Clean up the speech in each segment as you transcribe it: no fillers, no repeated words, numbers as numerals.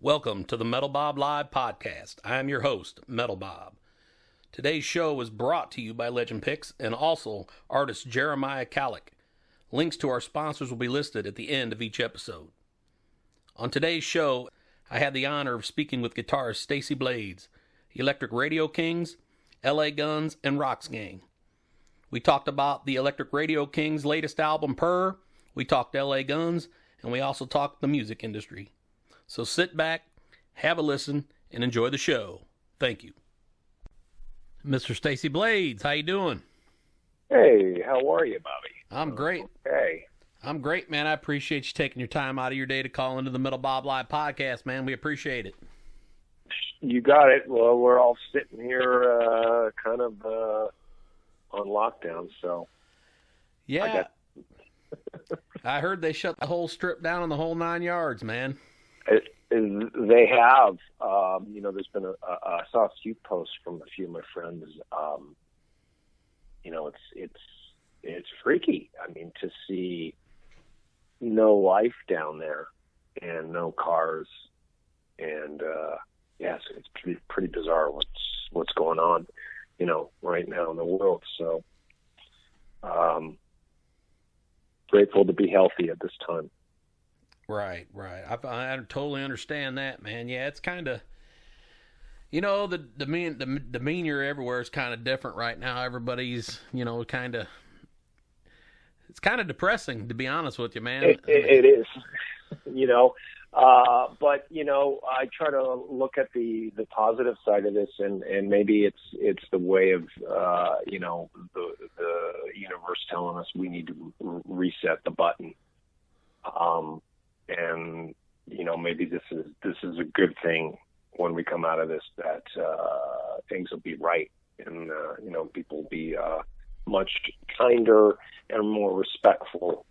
Welcome to the Metal Bob Live podcast. I am your host, Metal Bob. Today's show is brought to you by Legend Picks and also artist Jeremiah Kalleck. Links to our sponsors will be listed at the end of each episode. On today's show, I had the honor of speaking with guitarist Stacey Blades, Electric Radio Kings, LA Guns, and Rocks Gang. We talked about the Electric Radio Kings' latest album, Purr. We talked LA Guns, and we also talked the music industry. So sit back, have a listen, and enjoy the show. Thank you. Mr. Stacey Blades, how you doing? Hey, how are you, Bobby? I'm great. Hey. I'm great, man. I appreciate you taking your time out of your day to call into the Metal Bob Live podcast, man. We appreciate it. You got it. Well, we're all sitting here on lockdown, so. Yeah. I heard they shut the whole strip down and the whole 9 yards, man. They have. There's been I saw a few posts from a few of my friends. It's freaky. I mean, to see no life down there and no cars, and so it's pretty bizarre what's going on, right now in the world. So, grateful to be healthy at this time. Right. I totally understand that, man. Yeah, it's kind of, the demeanor everywhere is kind of different right now. Everybody's, it's kind of depressing, to be honest with you, man. It is, but I try to look at the positive side of this, and maybe it's the way of, the universe telling us we need to reset the button. And maybe this is a good thing when we come out of this, that things will be right, and people will be much kinder and more respectful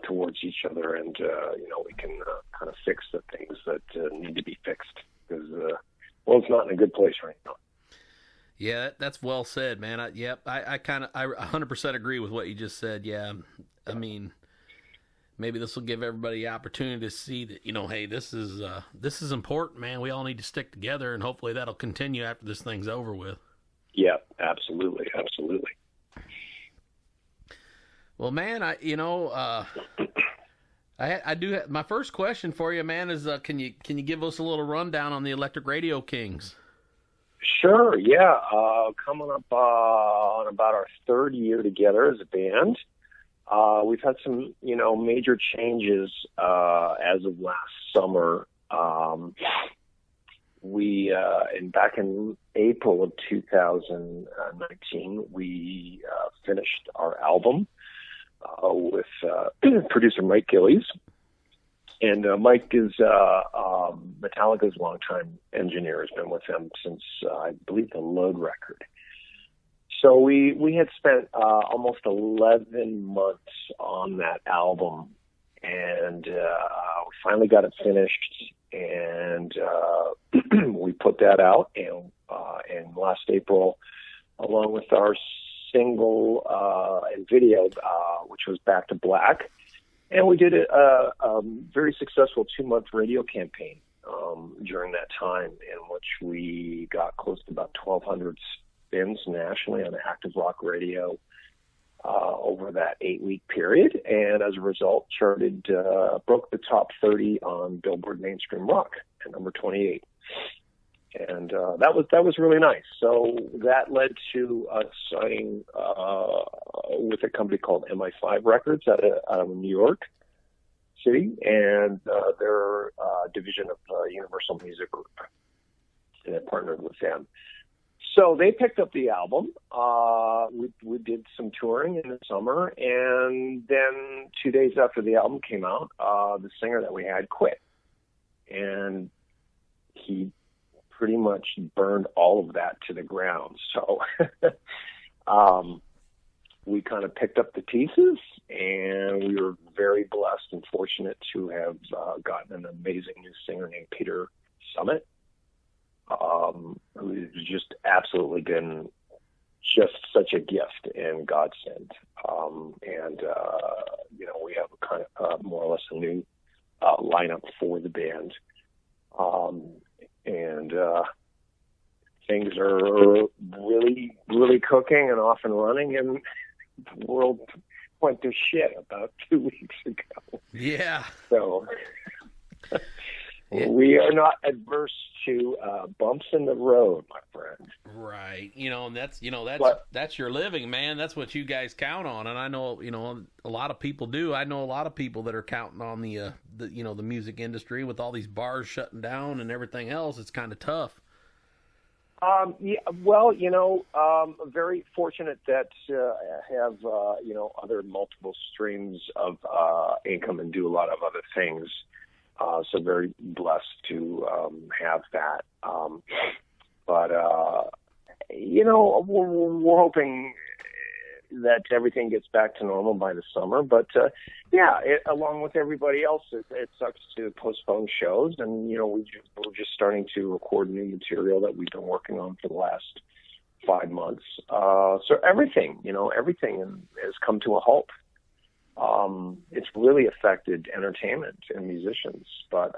towards each other, and we can kind of fix the things that need to be fixed, because world's not in a good place right now. Yeah, that's well said, man. I 100% agree with what you just said. Yeah, I mean, maybe this will give everybody the opportunity to see that, hey, this is important, man. We all need to stick together, and hopefully that'll continue after this thing's over with. Yeah, absolutely. Well, man, I do have, my first question for you, man, is can you give us a little rundown on the Electric Radio Kings? Sure. Yeah, coming up on about our third year together as a band. We've had some, major changes as of last summer. Back in April of 2019, we finished our album with producer Mike Gillies. And Mike is Metallica's longtime engineer, has been with them since, I believe, the Load record. So we had spent almost 11 months on that album, and we finally got it finished, and we put that out, and last April, along with our single and video, which was Back to Black, and we did a very successful 2-month radio campaign during that time, in which we got close to about 1,200 spins nationally on active rock radio over that 8-week period, and as a result broke the top 30 on Billboard Mainstream Rock at number 28, and that was really nice. So that led to us signing with a company called MI5 Records out of New York City, and their division of Universal Music Group, and I partnered with them. So they picked up the album. We did some touring in the summer, and then 2 days after the album came out, the singer that we had quit, and he pretty much burned all of that to the ground. So we kind of picked up the pieces, and we were very blessed and fortunate to have gotten an amazing new singer named Peter Summit, who's just absolutely been just such a gift and godsend. We have kind of more or less a new lineup for the band. And things are really, really cooking and off and running, and the world went to shit about 2 weeks ago. Yeah. So we are not adverse to bumps in the road, my friend. Right. And that's your living, man. That's what you guys count on. And I know, a lot of people do. I know a lot of people that are counting on the music industry with all these bars shutting down and everything else. It's kind of tough. Yeah, well, I'm very fortunate that I have, other multiple streams of income and do a lot of other things. So very blessed to have that. But we're hoping that everything gets back to normal by the summer. But, along with everybody else, it sucks to postpone shows. And, we're just starting to record new material that we've been working on for the last 5 months. So everything has come to a halt. It's really affected entertainment and musicians, but,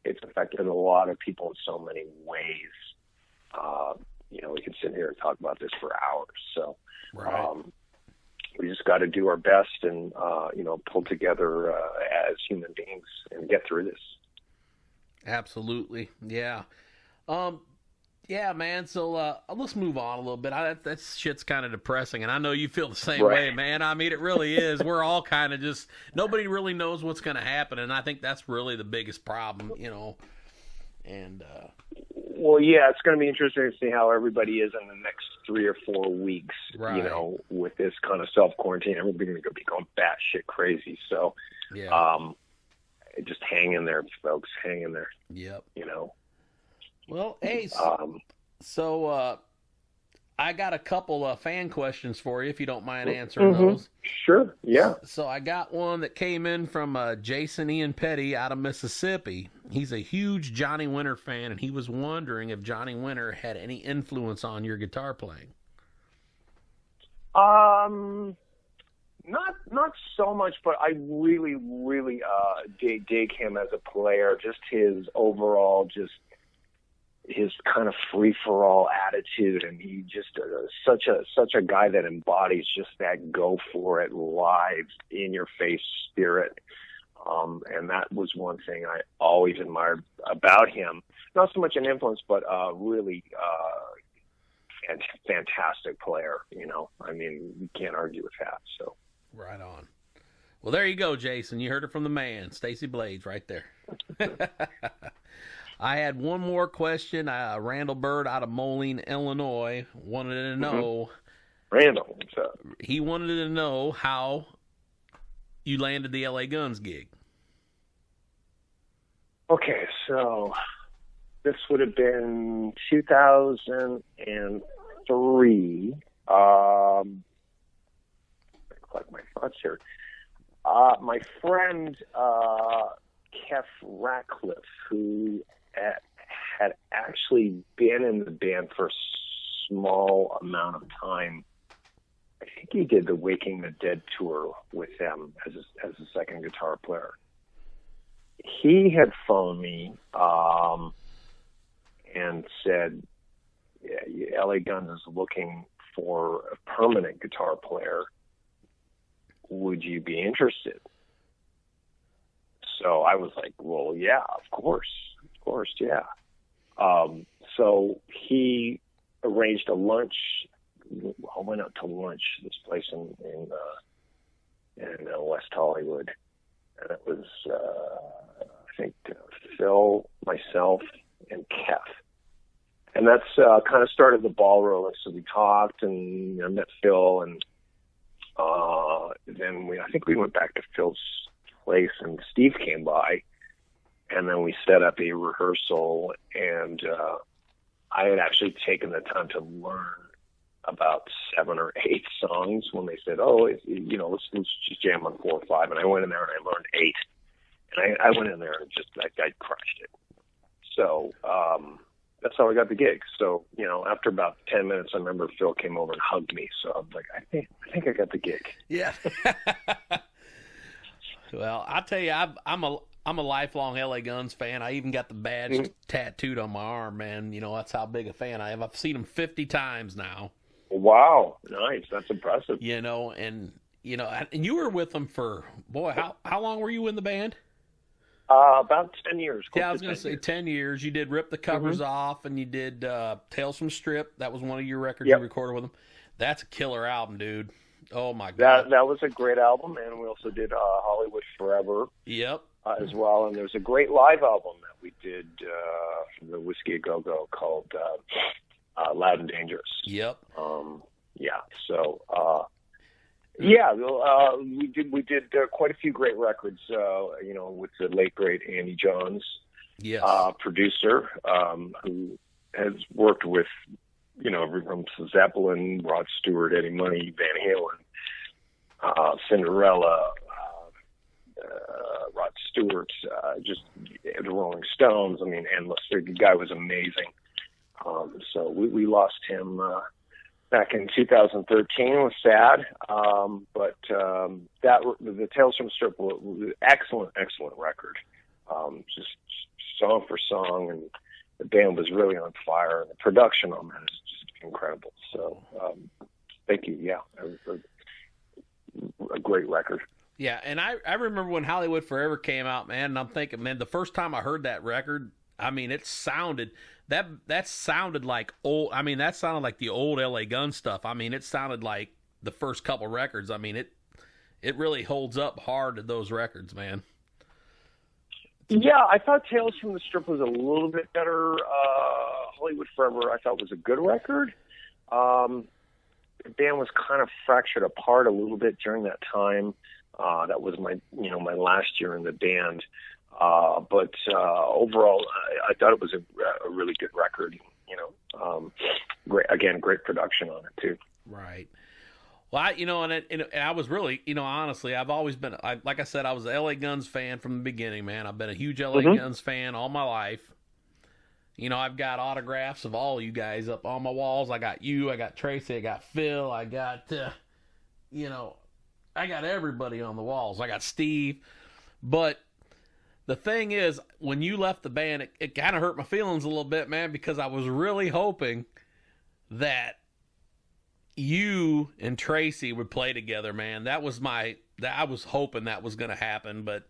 it's affected a lot of people in so many ways. We could sit here and talk about this for hours. So, right. We just got to do our best and, pull together as human beings and get through this. Absolutely. Yeah. Yeah, man. So let's move on a little bit. That shit's kind of depressing, and I know you feel the same way, man. I mean, it really is. We're all kind of just nobody really knows what's going to happen, and I think that's really the biggest problem, And well, yeah, it's going to be interesting to see how everybody is in the next 3 or 4 weeks. Right. With this kind of self quarantine, everybody's going to be going batshit crazy. So, yeah. Just hang in there, folks. Hang in there. Yep. Well, hey, so I got a couple of fan questions for you, if you don't mind answering those. Sure, yeah. So I got one that came in from Jason Ian Petty out of Mississippi. He's a huge Johnny Winter fan, and he was wondering if Johnny Winter had any influence on your guitar playing. Not so much, but I really, really dig him as a player. Just his overall, his kind of free-for-all attitude, and he just such a guy that embodies just that go for it, live, in your face spirit. And that was one thing I always admired about him. Not so much an influence, but really fantastic player. I mean, you can't argue with that. So right on. Well, there you go, Jason. You heard it from the man, Stacey Blades, right there. I had one more question. Randall Bird out of Moline, Illinois, wanted to know. Randall, what's up? He wanted to know how you landed the LA Guns gig. Okay, so this would have been 2003. Collect my thoughts here. My friend Kev Ratcliffe, who had actually been in the band for a small amount of time. I think he did the Waking the Dead tour with them as a second guitar player. He had phoned me and said, LA Guns is looking for a permanent guitar player. Would you be interested? So I was like, well, yeah, of course, yeah. So he arranged a lunch. I went out to lunch this place in West Hollywood, and it was I think Phil, myself, and Kev, and that's kind of started the ball rolling. So we talked, and I met Phil, and then I think we went back to Phil's place, and Steve came by, and then we set up a rehearsal, and I had actually taken the time to learn about 7 or 8 songs when they said, let's just jam on 4 or 5, and I went in there and I learned 8, and I went in there and just I crushed it. So that's how I got the gig. So after about 10 minutes, I remember Phil came over and hugged me. So I was like, I think I got the gig. Yeah. Well, I'll tell you, I'm a lifelong LA Guns fan. I even got the badge Mm-hmm. tattooed on my arm, man. You know, that's how big a fan I am. I've seen them 50 times now. Wow, nice. That's impressive. You know, and you were with them for, boy, how long were you in the band? About 10 years. Yeah, I was going to say 10 years. You did Rip the Covers Off, and you did Tales from Strip. That was one of your records you recorded with them. That's a killer album, dude. Oh, my God. That was a great album, and we also did Hollywood Forever. Yep. As well, and there's a great live album that we did from the Whiskey A Go Go called Loud and Dangerous. Yep. Yeah. So, we did quite a few great records. With the late great Andy Johns, yes, producer, who has worked with everyone from Zeppelin, Rod Stewart, Eddie Money, Van Halen, Cinderella. Rod Stewart, just the Rolling Stones. I mean, endless. The guy was amazing. So we lost him back in 2013. It was sad, but the Tales from Strip was an excellent record. Just song for song, and the band was really on fire, and the production on that is just incredible. So thank you. Yeah, it was a great record. Yeah, and I remember when Hollywood Forever came out, man, and I'm thinking, man, the first time I heard that record, I mean, it sounded that sounded like old. I mean, that sounded like the old LA Gun stuff. I mean, it sounded like the first couple records. I mean, it really holds up hard to those records, man. Yeah, I thought Tales from the Strip was a little bit better. Hollywood Forever, I thought was a good record. The band was kind of fractured apart a little bit during that time. That was my last year in the band. But overall, I thought it was a really good record. Great production on it too. Right. Well, I was really, honestly, I've always been, like I said, I was an LA Guns fan from the beginning, man. I've been a huge LA Guns fan all my life. I've got autographs of all you guys up on my walls. I got you, I got Tracy, I got Phil, I got, I got everybody on the walls. I got Steve. But the thing is, when you left the band, it kind of hurt my feelings a little bit, man, because I was really hoping that you and Tracy would play together, man. I was hoping that was going to happen, but,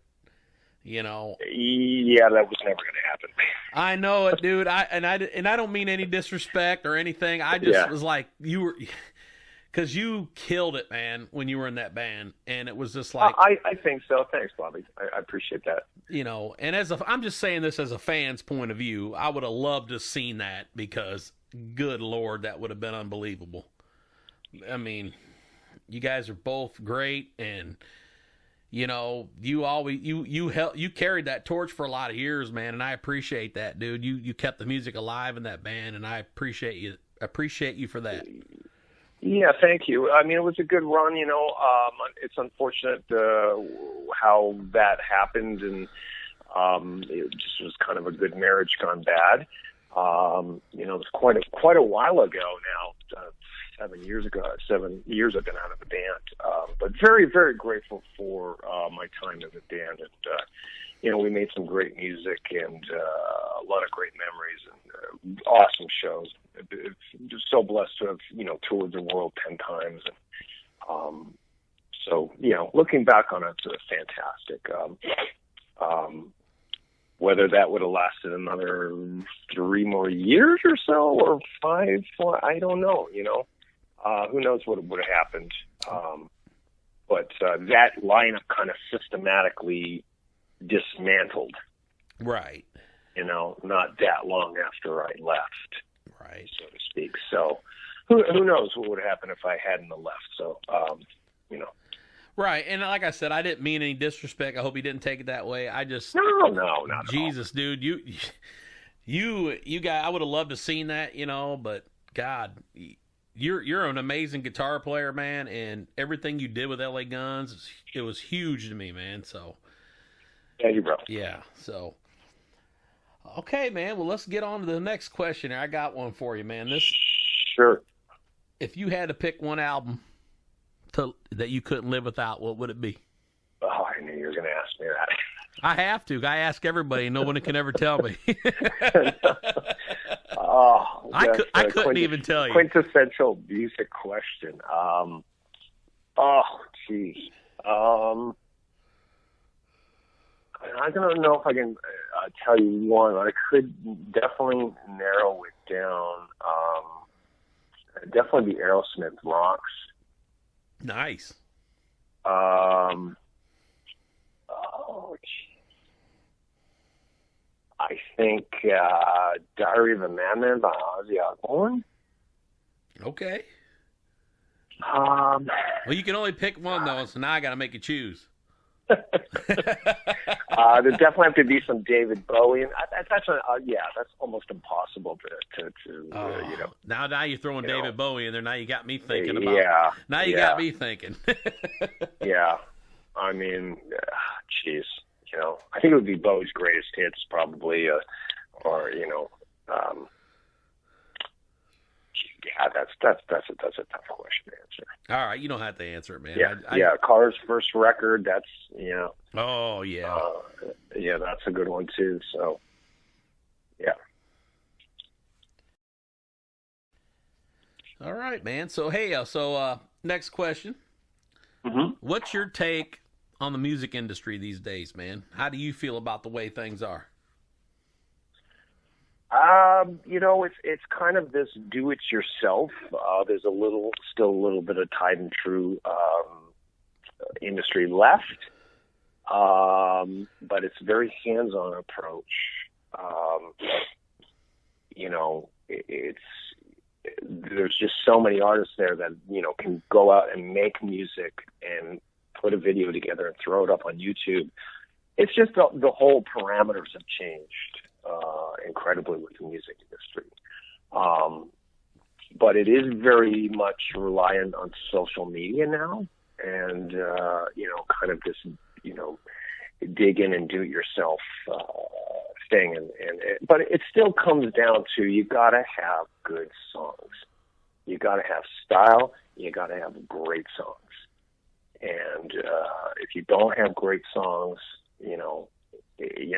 Yeah, that was never going to happen. I know it, dude. I don't mean any disrespect or anything. I just was like, because you killed it, man, when you were in that band, and it was just like I think so. Thanks, Bobby. I appreciate that. And I'm just saying this as a fan's point of view. I would have loved to have seen that because, good Lord, that would have been unbelievable. I mean, you guys are both great, and you always you carried that torch for a lot of years, man, and I appreciate that, dude. You kept the music alive in that band, and I appreciate you for that. Yeah, thank you. I mean, it was a good run, It's unfortunate how that happened, and it just was kind of a good marriage gone bad. It was quite a while ago now. 7 years ago. 7 years I've been out of the band, but very, very grateful for my time in the band, and we made some great music and a lot of great memories and awesome shows. Just so blessed to have toured the world 10 times, and so looking back on it, it's fantastic. Whether that would have lasted another 3 more years or so, or 5, I don't know. Who knows what would have happened? But that lineup kind of systematically dismantled. Right. Not that long after I left. Right. So to speak. So who knows what would happen if I hadn't have left. So, Right, and like I said, I didn't mean any disrespect. I hope you didn't take it that way. I just no, not Jesus, at all. Dude, you guys, I would have loved to seen that, but God, you're an amazing guitar player, man, and everything you did with LA Guns, it was huge to me, man. So, thank you, bro. Yeah, so. Okay, man. Well, let's get on to the next question. I got one for you, man. Sure. If you had to pick one album that you couldn't live without, what would it be? Oh, I knew you were going to ask me that. I have to. I ask everybody. No one can ever tell me. Oh, I couldn't even tell you. Quintessential music question. Oh, geez. I don't know if I can tell you one. I could definitely narrow it down. Definitely the Aerosmith Rocks. Nice. Oh, geez. I think Diary of a Madman by Ozzy Osbourne. Okay. Well, you can only pick one though, so now I got to make you choose. There definitely have to be some David Bowie, and that's almost impossible to you know. Now you're throwing David Bowie in there. Now you got me thinking about. Yeah. Now you got me thinking. Yeah, I mean, jeez, you know, I think it would be Bowie's greatest hits, probably, or you know. Yeah, that's a tough question to answer. All right, you don't have to answer it, man. Yeah, Carr's first record. That's Oh yeah. Yeah, that's a good one too. So, yeah. All right, man. So hey, next question. Mm-hmm. What's your take on the music industry these days, man? How do you feel about the way things are? You know, it's kind of this do-it-yourself. There's still a little bit of tried and true industry left, but it's a very hands-on approach. You know, there's just so many artists there that can go out and make music and put a video together and throw it up on YouTube. It's just the whole parameters have changed incredibly with the music industry. But it is very much reliant on social media now and, kind of this, dig in and do it yourself thing. But it still comes down to you got to have good songs. You got to have style. You got to have great songs. And if you don't have great songs, you're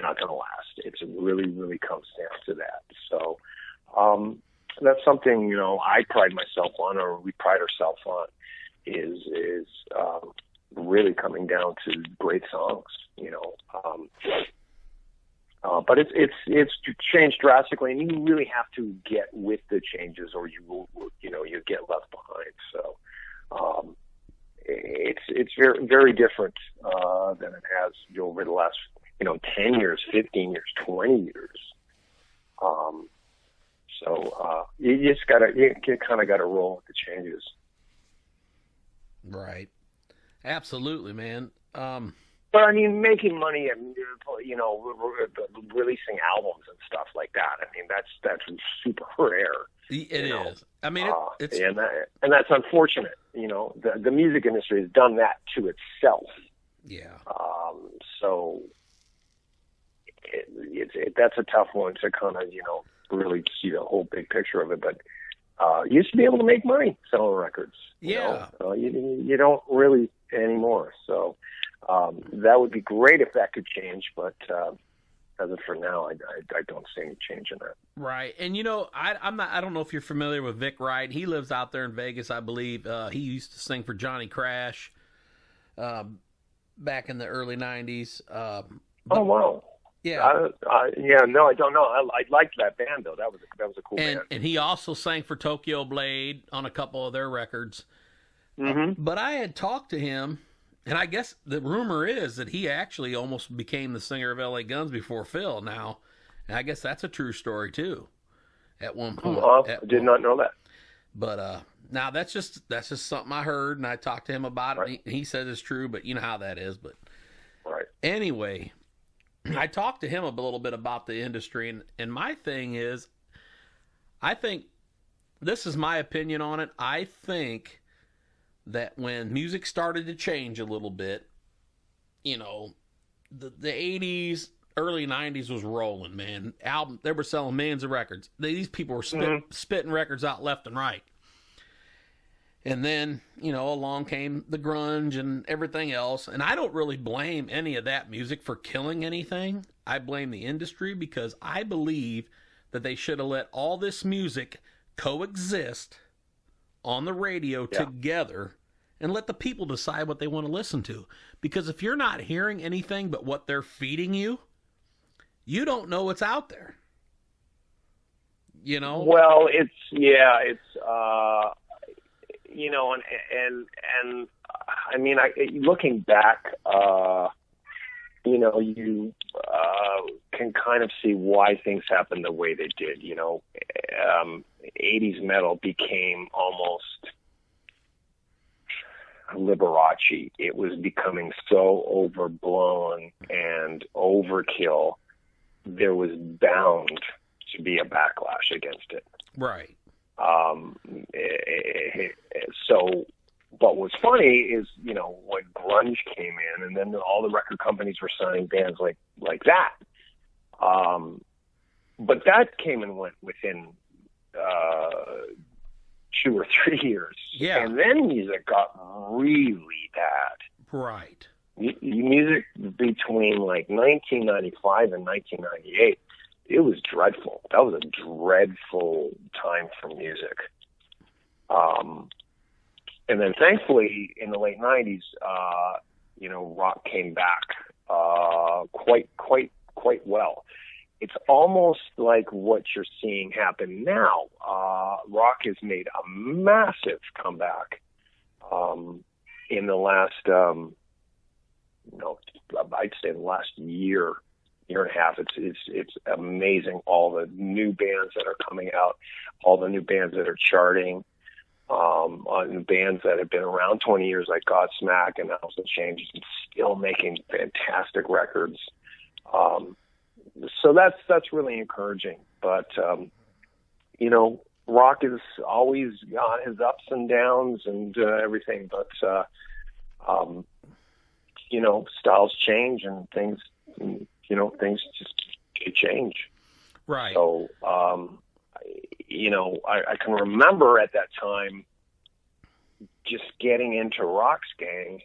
not going to last. It really, really comes down to that. So that's something, I pride myself on, or we pride ourselves on, is really coming down to great songs, but it's changed drastically, and you really have to get with the changes, or you will, you get left behind. So it's very, very different than it has over the last 10 years, 15 years, 20 years. So you kind of got to roll with the changes. Right. Absolutely, man. But I mean, making money and releasing albums and stuff like that. I mean, that's super rare. It is. I mean, it's and that's unfortunate. The music industry has done that to itself. Yeah. So that's a tough one to kind of really see the whole big picture of it. But you used to be able to make money selling records. Yeah. You don't really anymore. So that would be great if that could change, but as of for now, I don't see any change in that. Right. And I don't know if you're familiar with Vic Wright. He lives out there in Vegas, I believe. He used to sing for Johnny Crash back in the early 90s. Oh, wow. Yeah. No, I don't know. I liked that band though. That was a cool band. And he also sang for Tokyo Blade on a couple of their records. Mm-hmm. But I had talked to him, and I guess the rumor is that he actually almost became the singer of LA Guns before Phil now. And I guess that's a true story too. At one point. I did not know that. But now that's just something I heard, and I talked to him about it. Right. And he says it's true, but you know how that is. But right. Anyway, I talked to him a little bit about the industry, and my thing is, I think, this is my opinion on it, I think that when music started to change a little bit, the 80s, early 90s was rolling, man. They were selling millions of records. These people were spitting records out left and right. And then, along came the grunge and everything else. And I don't really blame any of that music for killing anything. I blame the industry because I believe that they should have let all this music coexist on the radio together and let the people decide what they want to listen to. Because if you're not hearing anything but what they're feeding you, you don't know what's out there. Well, and I mean, looking back, you can kind of see why things happened the way they did. 80s metal became almost Liberace. It was becoming so overblown and overkill. There was bound to be a backlash against it. Right. So, but what's funny is, when grunge came in, and then all the record companies were signing bands like that. But that came and went within 2 or 3 years. Yeah. And then music got really bad. Right. Music between like 1995 and 1998, it was dreadful. That was a dreadful time for music. And then thankfully in the late 90s, rock came back quite well. It's almost like what you're seeing happen now. Rock has made a massive comeback in the last, I'd say the last year and a half. It's amazing, all the new bands that are coming out, all the new bands that are charting, on bands that have been around 20 years like Godsmack and Alice in Chains and still making fantastic records. So that's really encouraging. But rock is always got his ups and downs and everything. But styles change and things just change. Right. So I can remember at that time just getting into Rock's Gang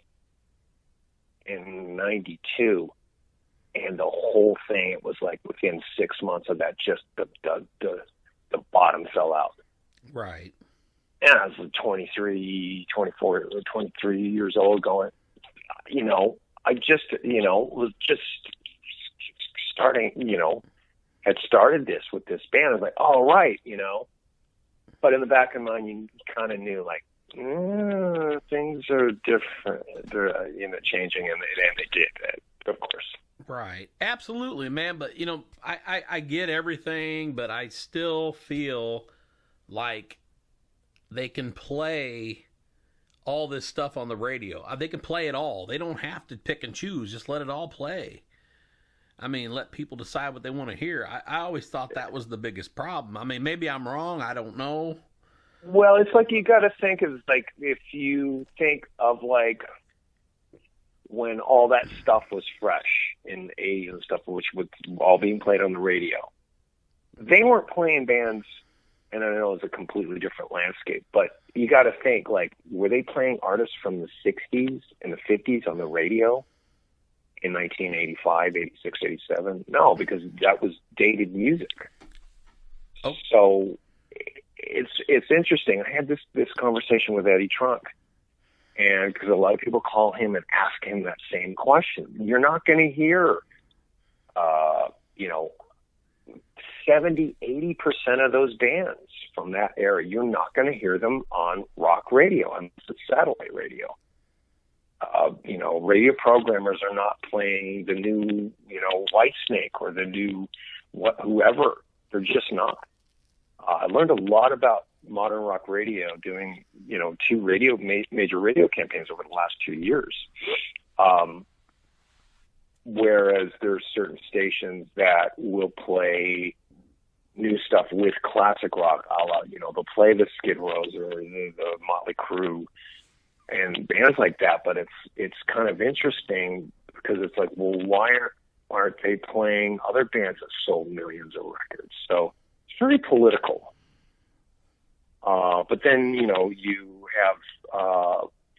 in '92. And the whole thing, it was like within 6 months of that, just the bottom fell out. Right. And I was 23 years old going, I just, was just starting, had started this with this band. I was like, all right, But in the back of my mind, you kind of knew, like, things are different. They're, changing, and they did, of course. Right. Absolutely, man. But, I get everything, but I still feel like they can play all this stuff on the radio. They can play it all. They don't have to pick and choose. Just let it all play. I mean, let people decide what they want to hear. I always thought that was the biggest problem. I mean, maybe I'm wrong. I don't know. Well, it's like you got to think of, like, if you think of, like, when all that stuff was fresh in the 80s and stuff, which was all being played on the radio. They weren't playing bands, and I know it's a completely different landscape, but you got to think, like, were they playing artists from the 60s and the 50s on the radio in 1985, 86, 87? No, because that was dated music. Oh. So it's interesting. I had this conversation with Eddie Trunk. And because a lot of people call him and ask him that same question. You're not going to hear, 70, 80% of those bands from that era. You're not going to hear them on rock radio, on satellite radio. Radio programmers are not playing the new, Whitesnake or the new whoever. They're just not. I learned a lot about modern rock radio doing, 2 major radio campaigns over the last 2 years. Whereas there's certain stations that will play new stuff with classic rock, a la, they'll play the Skid Rows or the Motley Crue and bands like that. But it's kind of interesting because it's like, well, why aren't they playing other bands that sold millions of records? So it's very political. But then, you have,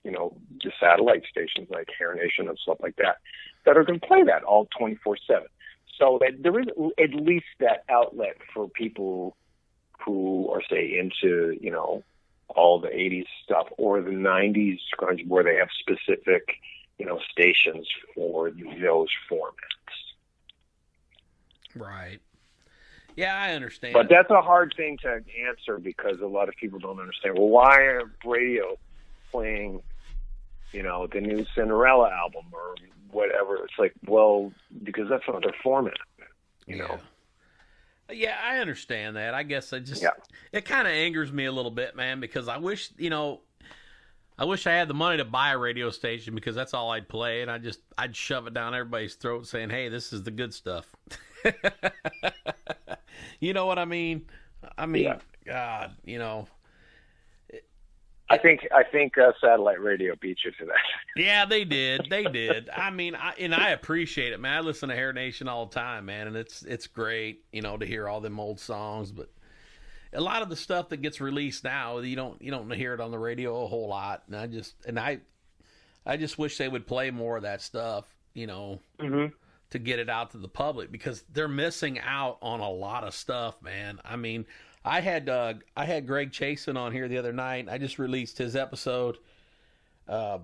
the satellite stations like Hair Nation and stuff like that are going to play that all 24/7. So that there is at least that outlet for people who are, say, into, all the 80s stuff or the 90s grunge, where they have specific, stations for those formats. Right. Yeah, I understand. But that's a hard thing to answer because a lot of people don't understand. Well, why are radio playing, the new Cinderella album or whatever? It's like, well, because that's not their format, Yeah, I understand that. I guess it kind of angers me a little bit, man, because I wish I had the money to buy a radio station because that's all I'd play, and I'd shove it down everybody's throat saying, "Hey, this is the good stuff." You know what I mean? Yeah. God, I think satellite radio beat you to that. Yeah, they did. I appreciate it, man. I listen to Hair Nation all the time, man, and it's great, to hear all them old songs. But a lot of the stuff that gets released now, you don't hear it on the radio a whole lot. And I just wish they would play more of that stuff, Mm-hmm. to get it out to the public because they're missing out on a lot of stuff, man. I mean, I had Greg Chasin on here the other night. I just released his episode. Greg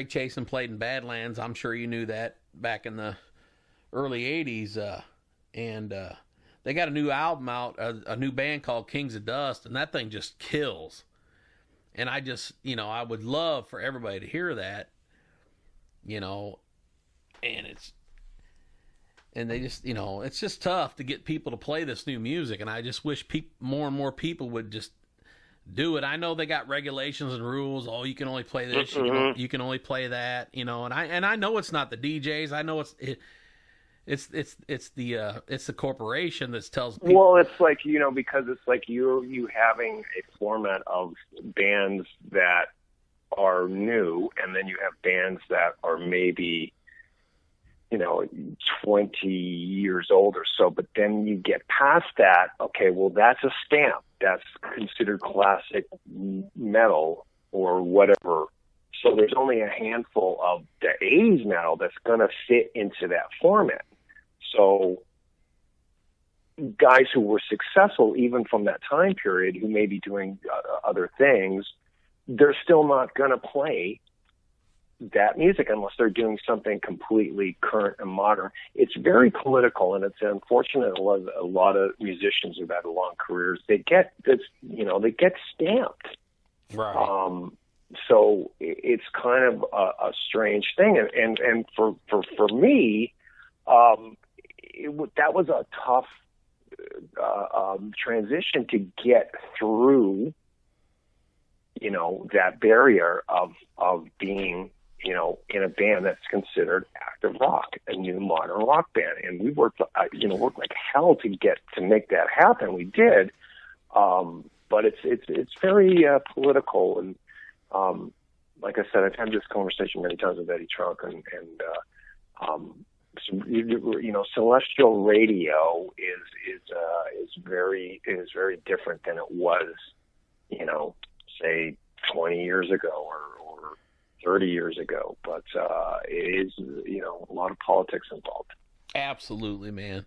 Chasin played in Badlands. I'm sure you knew that back in the early 80s. And they got a new album out, a new band called Kings of Dust, and that thing just kills. And I just, I would love for everybody to hear that, and they just, it's just tough to get people to play this new music. And I just wish more and more people would just do it. I know they got regulations and rules. Oh, you can only play this. Mm-hmm. You can only play that, and I know it's not the DJs. I know it's the corporation that tells people. Well, it's like, because it's like you having a format of bands that are new, and then you have bands that are maybe, 20 years old or so, but then you get past that, okay, well, that's a stamp. That's considered classic metal or whatever. So there's only a handful of the 80s metal that's going to fit into that format. So guys who were successful, even from that time period, who may be doing other things, they're still not going to play that music unless they're doing something completely current and modern. It's very political, and it's unfortunate. A lot of musicians who've had long careers, they get this, they get stamped. Right. So it's kind of a strange thing, and for me, that was a tough transition to get through. That barrier of being, in a band that's considered active rock, a new modern rock band. And we worked like hell to make that happen. We did. But it's very political. And, like I said, I've had this conversation many times with Eddie Trunk and celestial radio is very different than it was, say 20 years ago or 30 years ago, but it is, a lot of politics involved. Absolutely, man.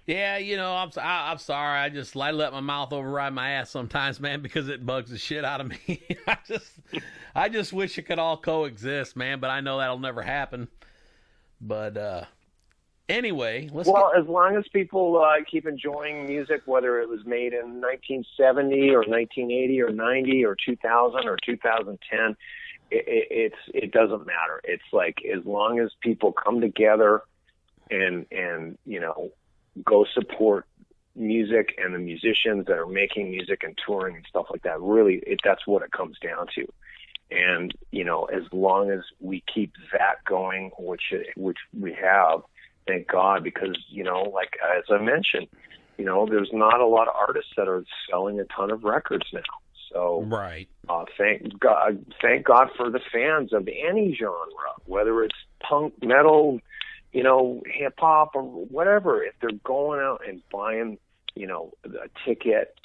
Yeah, I'm sorry. I let my mouth override my ass sometimes, man, because it bugs the shit out of me. I just wish it could all coexist, man, but I know that'll never happen. But anyway, as long as people keep enjoying music, whether it was made in 1970 or 1980 or 90 or 2000 or 2010, it doesn't matter. It's like, as long as people come together and go support music and the musicians that are making music and touring and stuff like that, really, that's what it comes down to. And, as long as we keep that going, which we have, thank God, because, like, as I mentioned, there's not a lot of artists that are selling a ton of records now. So, right. Thank God for the fans of any genre, whether it's punk, metal, hip hop or whatever. If they're going out and buying, a ticket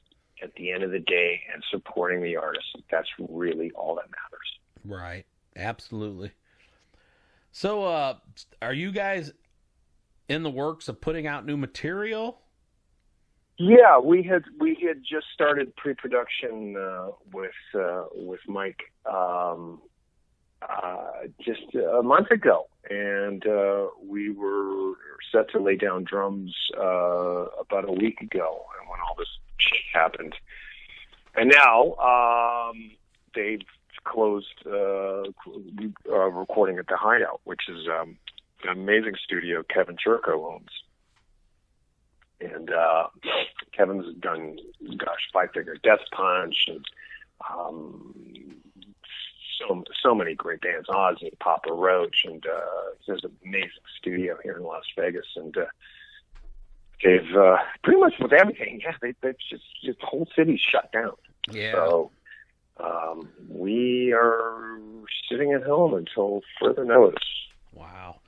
at the end of the day and supporting the artist. That's really all that matters. Right. Absolutely. So, are you guys in the works of putting out new material? Yeah, we had just started pre-production with Mike just a month ago, and we were set to lay down drums about a week ago, and when all this shit happened, and now they've closed recording at the Hideout, which is an amazing studio Kevin Jerko owns. And Kevin's done, Five Finger Death Punch, and so many great bands, Ozzy, Papa Roach, and there's an amazing studio here in Las Vegas. And they've pretty much with everything, they've just the whole city's shut down. Yeah. So we are sitting at home until further notice. Wow.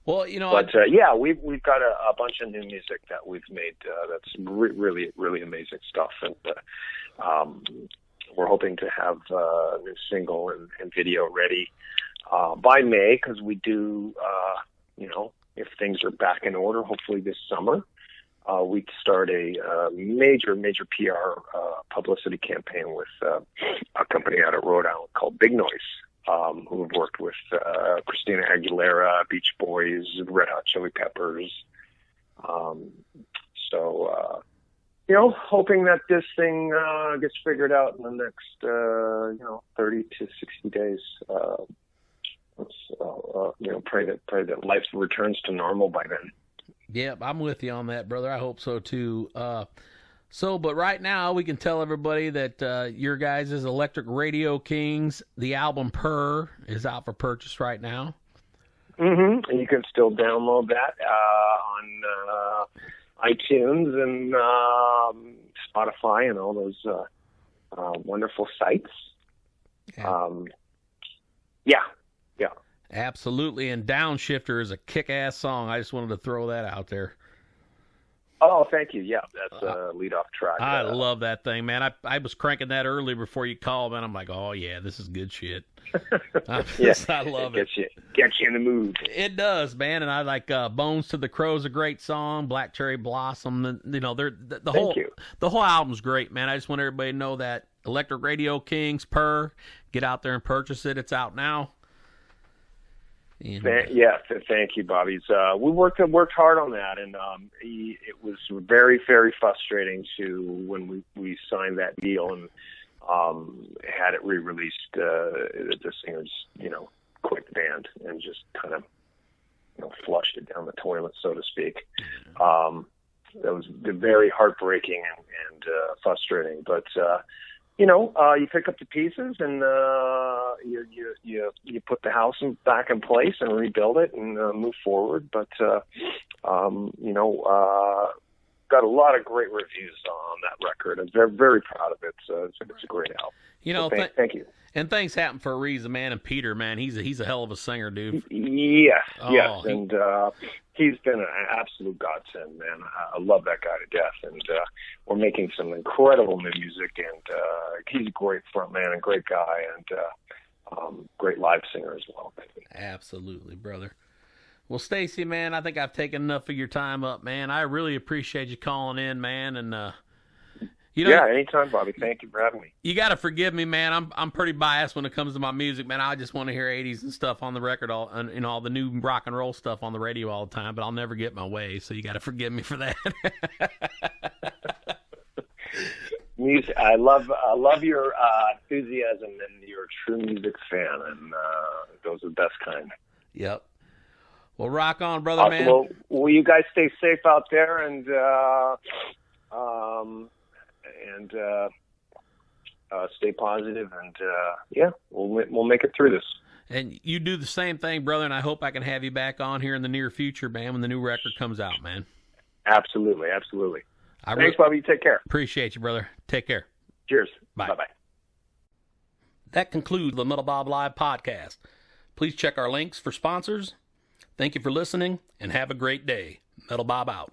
Well, but we've got a bunch of new music that we've made that's really, really amazing stuff, and we're hoping to have a new single and video ready by May, because we do, if things are back in order, hopefully this summer, we'd start a major PR publicity campaign with a company out of Rhode Island called Big Noise. Who have worked with Christina Aguilera, Beach Boys, Red Hot Chili Peppers. Hoping that this thing gets figured out in the next, 30 to 60 days. Let's, pray that life returns to normal by then. Yep, I'm with you on that, brother. I hope so, too. But right now we can tell everybody that your guys' Electric Radio Kings, the album Purr, is out for purchase right now. Mm-hmm. And you can still download that on iTunes and Spotify and all those wonderful sites. Yeah. Absolutely. And Downshifter is a kick-ass song. I just wanted to throw that out there. Oh, thank you. Yeah, that's a lead-off track. I love that thing, man. I was cranking that early before you called, man. I'm like, oh, yeah, this is good shit. I love it. Gets you in the mood. It does, man. And I like Bones to the Crow's a great song. Black Cherry Blossom. The whole album's great, man. I just want everybody to know that Electric Radio Kings, Purr, get out there and purchase it. It's out now. Thank you, Bobby. We worked hard on that, and it was very, very frustrating when we signed that deal and had it re-released. The singers, quit the band and just kind of, flushed it down the toilet, so to speak. That was very heartbreaking and frustrating, but. You pick up the pieces and you put the house back in place and rebuild it and move forward. But got a lot of great reviews on that record. I'm very, very proud of it. So it's a great album. Thank you. And things happen for a reason, man. And Peter, man, he's a hell of a singer, dude. Yes. And he's been an absolute godsend, man. I love that guy to death. And we're making some incredible new music. And he's a great frontman and great guy and great live singer as well. Absolutely, brother. Well, Stacey, man, I think I've taken enough of your time up, man. I really appreciate you calling in, man. And anytime, Bobby. Thank you for having me. You got to forgive me, man. I'm pretty biased when it comes to my music, man. I just want to hear 80s and stuff on the record, all the new rock and roll stuff on the radio all the time, but I'll never get my way, so you got to forgive me for that. Music. I love your enthusiasm, and you're a true music fan, and those are the best kind. Yep. Well, rock on, brother, man. Well, will you guys stay safe out there, and stay positive, and we'll make it through this. And you do the same thing, brother, and I hope I can have you back on here in the near future, man, when the new record comes out, man. Absolutely. Thanks, Bobby. Take care. Appreciate you, brother. Take care. Cheers. Bye. Bye-bye. That concludes the Metal Bob Live podcast. Please check our links for sponsors. Thank you for listening, and have a great day. Metal Bob out.